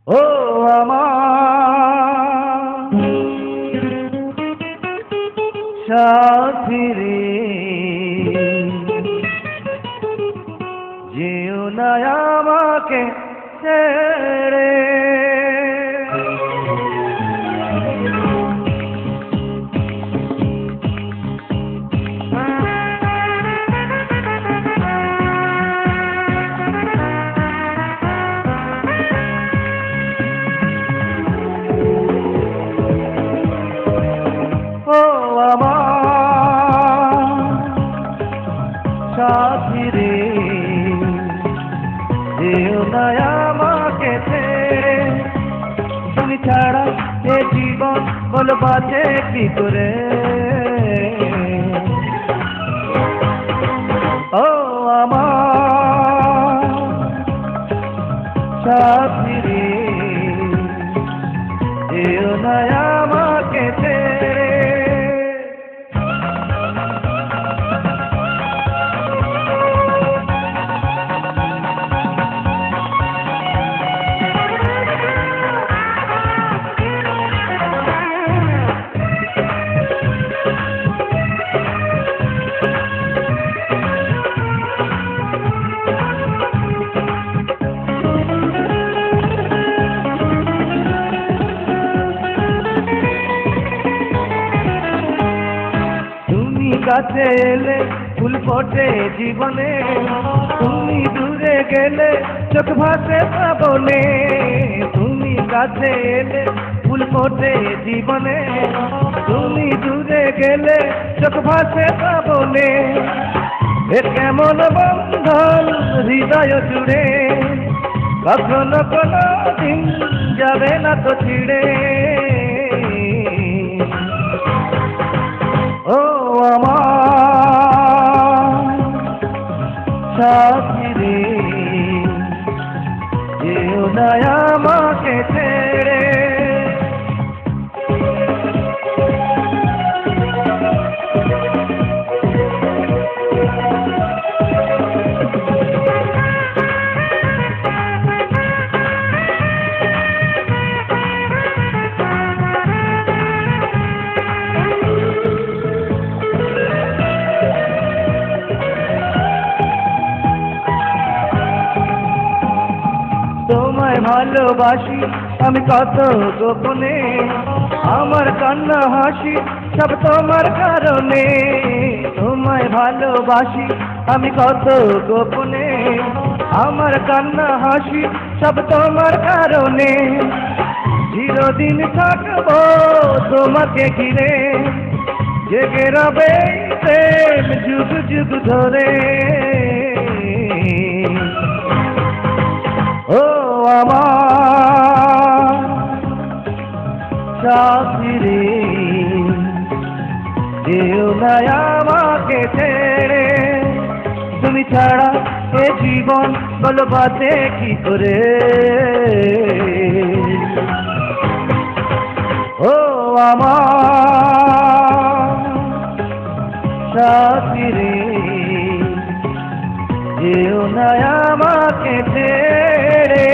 ও আমার সাথী রে, যেও না আমাকে ছেড়ে। ও আমার সাথী রে, যেও না আমাকে ছেড়ে। তুমি ছাড়া এ জীবন বল বাঁচে কি করে। ও আমার সাথী রে, যেও না আমাকে ছেড়ে। কাছে এলে ফুল ফোটে জীবনে, তুমি দূরে গেলে চোখ ভাসে শ্রাবণে। তুমি কাছে এলে ফুল ফোটে জীবনে, তুমি দূরে গেলে চোখ ভাসে শ্রাবণে। এ কেমন বন্ধন হৃদয় জুড়ে, কখনো কোনো দিন যাবে না তো ছিড়ে। ও আমার সাথী রে, যেও না আমাকে ছেড়ে। তোমায় ভালোবাসি আমি কত গোপনে, আমার কান্না হাসি সব তোমার কারণে। তোমায় ভালোবাসি আমি কত গোপনে, আমার কান্না হাসি সব তোমার কারণে। চিরদিন থাকবো তোমাকে ঘিরে, জেগে রবে প্রেম যুগ যুগ ধরে। ও আমার সাথী রে, যেও না আমাকে ছেড়ে। তুমি ছাড়া এ জীবন বল বাঁচে কি করে। ও আমার সাথী রে, যেও না আমাকে ছেড়ে।